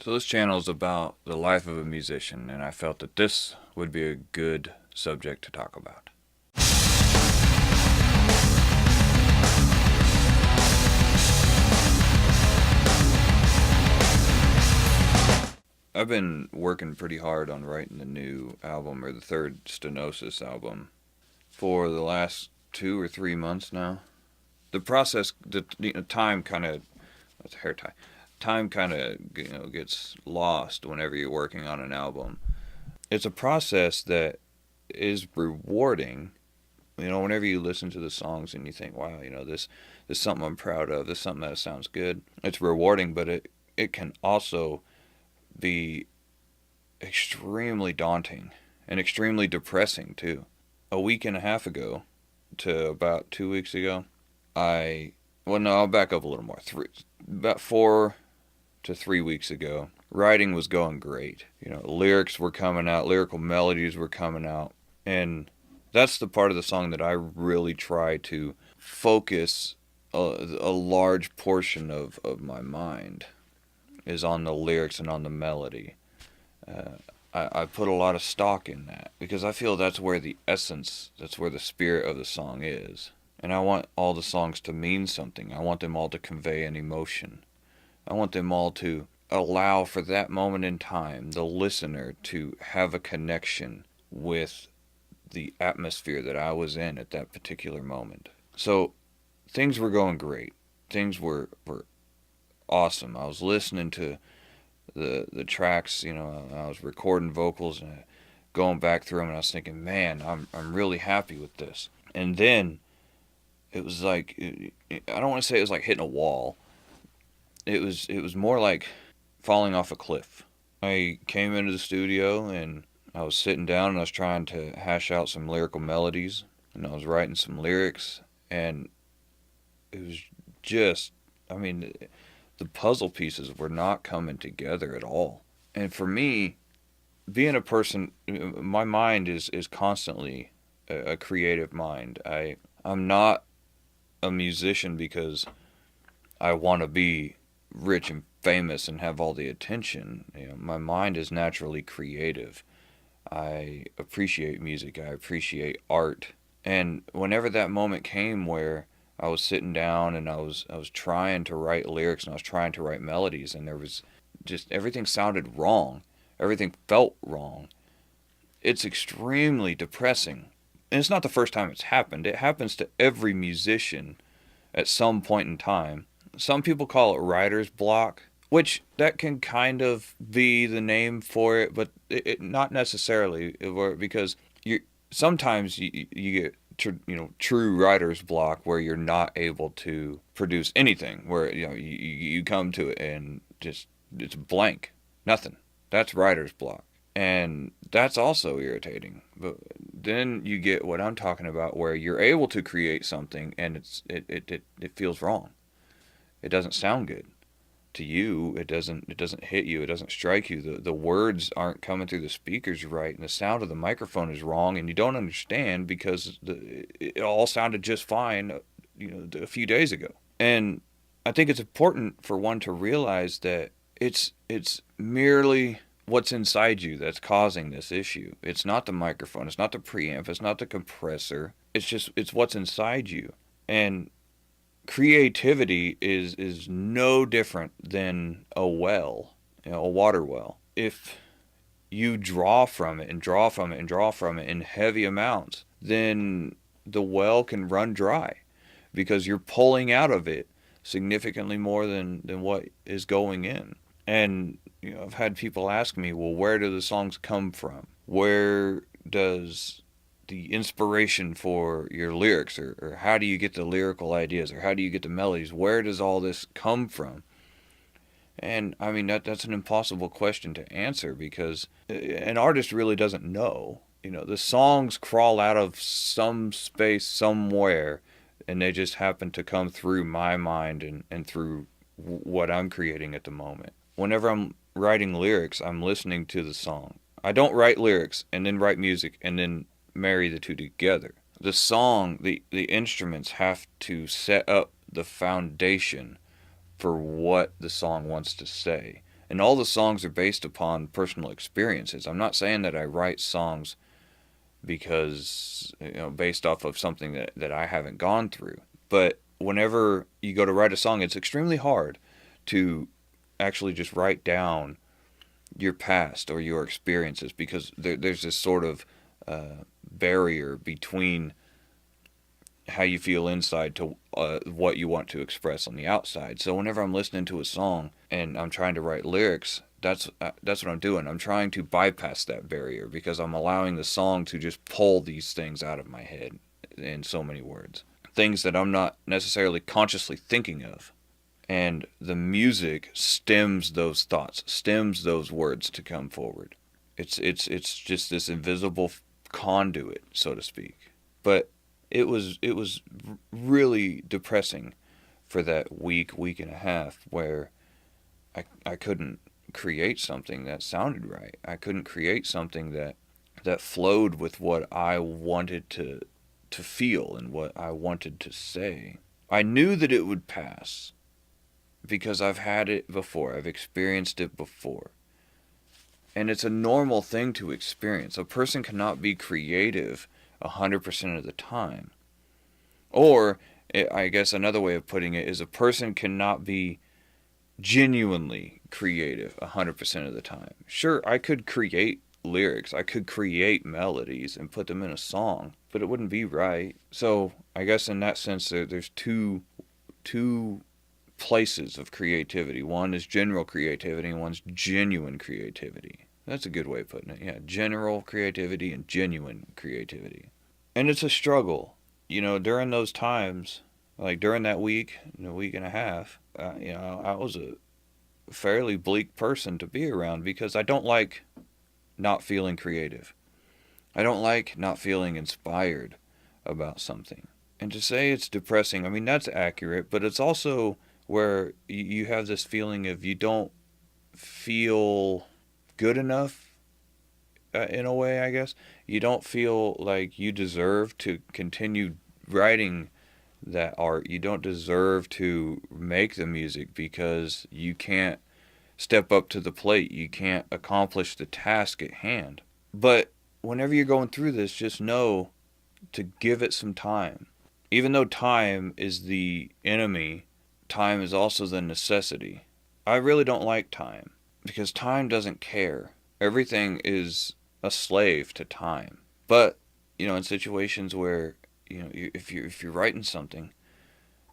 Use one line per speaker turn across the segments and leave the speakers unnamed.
So this channel is about the life of a musician, and I felt that this would be a good subject to talk about. I've been working pretty hard on writing the new album, or the third Stenosis album, for the last 2 or 3 months now. The process, time kind of, that's a hair tie. Time kind of gets lost whenever you're working on an album. It's a process that is rewarding. Whenever you listen to the songs and you think, wow, this is something I'm proud of. This is something that sounds good. It's rewarding, but it can also be extremely daunting and extremely depressing too. A week and a half ago to about 2 weeks ago, I'll back up a little more. About 4 to 3 weeks ago, writing was going great. Lyrics were coming out, lyrical melodies were coming out, and that's the part of the song that I really try to focus a large portion of my mind is on the lyrics and on the melody. I put a lot of stock in that because I feel that's where the essence, that's where the spirit of the song is. And I want all the songs to mean something. I want them all to convey an emotion. I want them all to allow for that moment in time the listener to have a connection with the atmosphere that I was in at that particular moment. So things were going great. Things were awesome. I was listening to the tracks, I was recording vocals and going back through them, and I was thinking, man, I'm really happy with this. And then it was like, I don't want to say it was like hitting a wall. It was more like falling off a cliff. I came into the studio and I was sitting down and I was trying to hash out some lyrical melodies, and I was writing some lyrics, and it was just, the puzzle pieces were not coming together at all. And for me, being a person, my mind is constantly a creative mind. I'm not a musician because I want to be rich and famous and have all the attention. My mind is naturally creative. I appreciate music. I appreciate art. And whenever that moment came where I was sitting down and I was trying to write lyrics and I was trying to write melodies, and there was just, everything sounded wrong. Everything felt wrong. It's extremely depressing. And it's not the first time it's happened. It happens to every musician at some point in time. Some people call it writer's block, which that can kind of be the name for it, but it not necessarily, because sometimes you get true writer's block where you're not able to produce anything, where you come to it and just it's blank, nothing. That's writer's block, and that's also irritating. But then you get what I'm talking about, where you're able to create something and it feels wrong. It doesn't sound good to you. It doesn't hit you. It doesn't strike you. The words aren't coming through the speakers right, and the sound of the microphone is wrong, and you don't understand because it all sounded just fine, a few days ago. And I think it's important for one to realize that it's merely what's inside you that's causing this issue. It's not the microphone. It's not the preamp. It's not the compressor. It's what's inside you. And creativity is no different than a well, a water well. If you draw from it and draw from it and draw from it in heavy amounts, then the well can run dry because you're pulling out of it significantly more than what is going in. And I've had people ask me, well, where do the songs come from? Where does the inspiration for your lyrics, or how do you get the lyrical ideas, or how do you get the melodies? Where does all this come from? And that's an impossible question to answer because an artist really doesn't know. The songs crawl out of some space somewhere, and they just happen to come through my mind and through what I'm creating at the moment. Whenever I'm writing lyrics, I'm listening to the song. I don't write lyrics and then write music and then marry the two together. The song, the instruments have to set up the foundation for what the song wants to say. And all the songs are based upon personal experiences. I'm not saying that I write songs because, based off of something that I haven't gone through. But whenever you go to write a song, it's extremely hard to actually just write down your past or your experiences, because there's this sort of barrier between how you feel inside to what you want to express on the outside. So whenever I'm listening to a song and I'm trying to write lyrics, that's what I'm doing. I'm trying to bypass that barrier, because I'm allowing the song to just pull these things out of my head in so many words. Things that I'm not necessarily consciously thinking of. And the music stems those thoughts, stems those words to come forward. It's just this invisible conduit, so to speak. But it was really depressing for that week and a half, where I couldn't create something that sounded right. I couldn't create something that flowed with what I wanted to feel and what I wanted to say. I knew that it would pass, because I've had it before. I've experienced it before. And it's a normal thing to experience. A person cannot be creative 100% of the time. Or, I guess another way of putting it is, a person cannot be genuinely creative 100% of the time. Sure, I could create lyrics, I could create melodies and put them in a song, but it wouldn't be right. So, I guess in that sense, there's two places of creativity. One is general creativity, and one's genuine creativity. That's a good way of putting it. Yeah, general creativity and genuine creativity. And it's a struggle. During those times, like during that week, a week and a half, I was a fairly bleak person to be around, because I don't like not feeling creative. I don't like not feeling inspired about something. And to say it's depressing, I mean, that's accurate, but it's also where you have this feeling of you don't feel good enough, in a way, I guess. You don't feel like you deserve to continue writing that art. You don't deserve to make the music, because you can't step up to the plate. You can't accomplish the task at hand. But whenever you're going through this, just know to give it some time. Even though time is the enemy, time is also the necessity. I really don't like time, because time doesn't care. Everything is a slave to time. But, in situations where, if you're writing something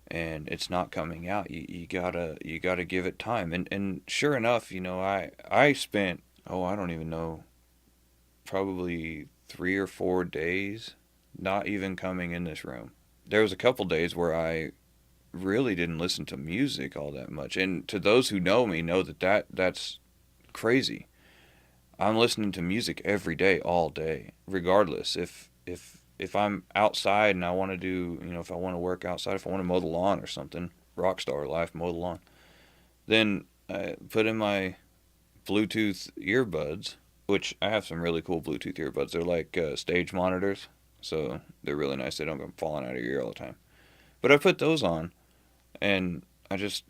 and it's not coming out, you gotta give it time. And sure enough, I spent, I don't even know, probably 3 or 4 days not even coming in this room. There was a couple days where I really didn't listen to music all that much. And to those who know me know that's crazy. I'm listening to music every day, all day, regardless. If I'm outside and I want to do, if I want to work outside, if I want to mow the lawn or something, rock star life, mow the lawn, then I put in my Bluetooth earbuds, which I have some really cool Bluetooth earbuds. They're like stage monitors, so they're really nice. They don't go falling out of your ear all the time. But I put those on, and I just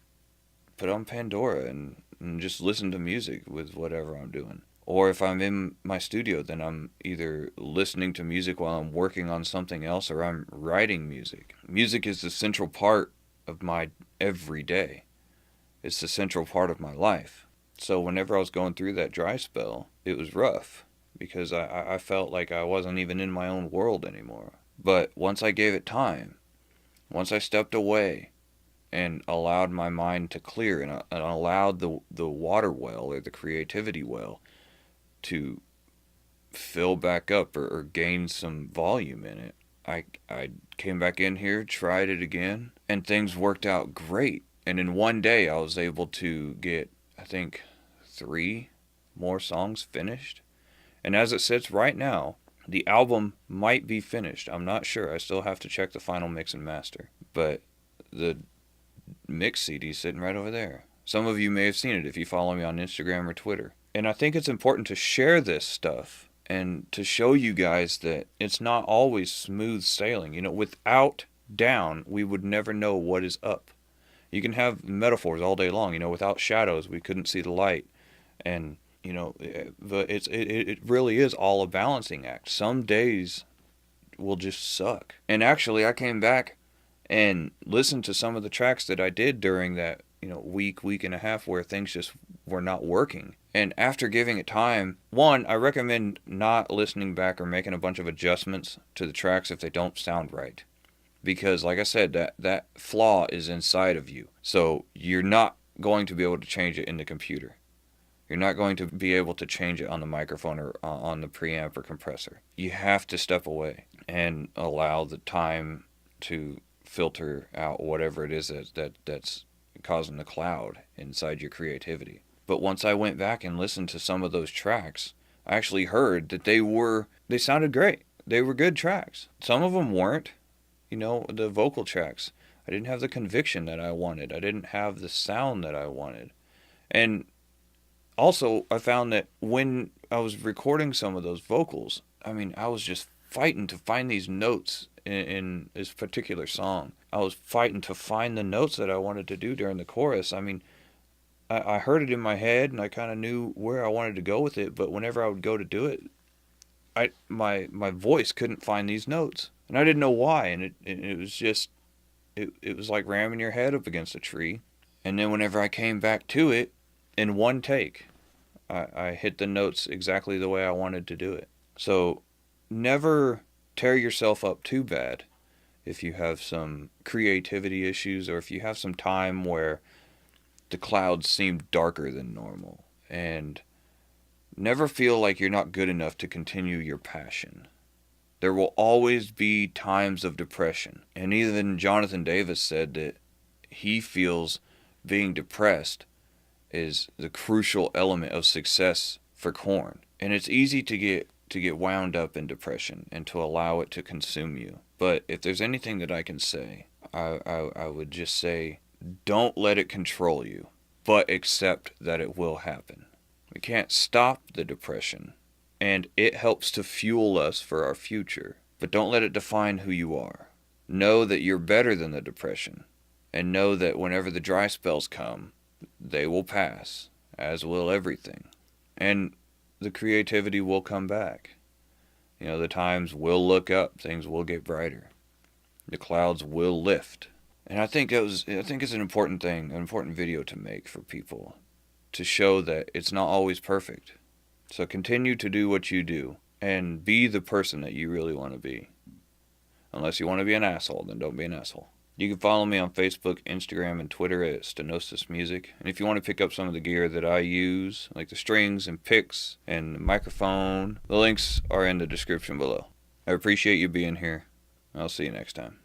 put on Pandora and just listen to music with whatever I'm doing. Or if I'm in my studio, then I'm either listening to music while I'm working on something else, or I'm writing music. Music is the central part of my everyday. It's the central part of my life. So whenever I was going through that dry spell, it was rough, because I felt like I wasn't even in my own world anymore. But once I gave it time, once I stepped away and allowed my mind to clear, and allowed the water well, or the creativity well, to fill back up, or gain some volume in it, I came back in here, tried it again, and things worked out great. And in one day I was able to get, I think, 3 more songs finished. And as it sits right now, the album might be finished. I'm not sure. I still have to check the final mix and master. But the mix CD's sitting right over there. Some of you may have seen it if you follow me on Instagram or Twitter. And I think it's important to share this stuff and to show you guys that it's not always smooth sailing. Without down, we would never know what is up. You can have metaphors all day long. Without shadows, we couldn't see the light. And, it really is all a balancing act. Some days will just suck. And actually, I came back and listened to some of the tracks that I did during that, week and a half where things just were not working. And after giving it time, one, I recommend not listening back or making a bunch of adjustments to the tracks if they don't sound right. Because, like I said, that flaw is inside of you. So you're not going to be able to change it in the computer. You're not going to be able to change it on the microphone or on the preamp or compressor. You have to step away and allow the time to filter out whatever it is that's causing the cloud inside your creativity. But once I went back and listened to some of those tracks, I actually heard that they sounded great. They were good tracks. Some of them weren't. The vocal tracks. I didn't have the conviction that I wanted. I didn't have the sound that I wanted. And also, I found that when I was recording some of those vocals, I was just fighting to find these notes in this particular song. I was fighting to find the notes that I wanted to do during the chorus. I heard it in my head, and I kind of knew where I wanted to go with it, but whenever I would go to do it, my voice couldn't find these notes. And I didn't know why, and it was just, it was like ramming your head up against a tree. And then whenever I came back to it, in one take, I hit the notes exactly the way I wanted to do it. So never tear yourself up too bad if you have some creativity issues, or if you have some time where the clouds seem darker than normal. And never feel like you're not good enough to continue your passion. There will always be times of depression. And even Jonathan Davis said that he feels being depressed is the crucial element of success for Korn. And it's easy to get wound up in depression and to allow it to consume you. But if there's anything that I can say, I would just say, don't let it control you, but accept that it will happen. We can't stop the depression, and it helps to fuel us for our future. But don't let it define who you are. Know that you're better than the depression, and know that whenever the dry spells come, they will pass, as will everything. And the creativity will come back. The times will look up, things will get brighter. The clouds will lift. And I think it's an important thing, an important video to make for people, to show that it's not always perfect. So continue to do what you do, and be the person that you really want to be. Unless you want to be an asshole, then don't be an asshole. You can follow me on Facebook, Instagram, and Twitter at Stenosis Music. And if you want to pick up some of the gear that I use, like the strings and picks and the microphone, the links are in the description below. I appreciate you being here. I'll see you next time.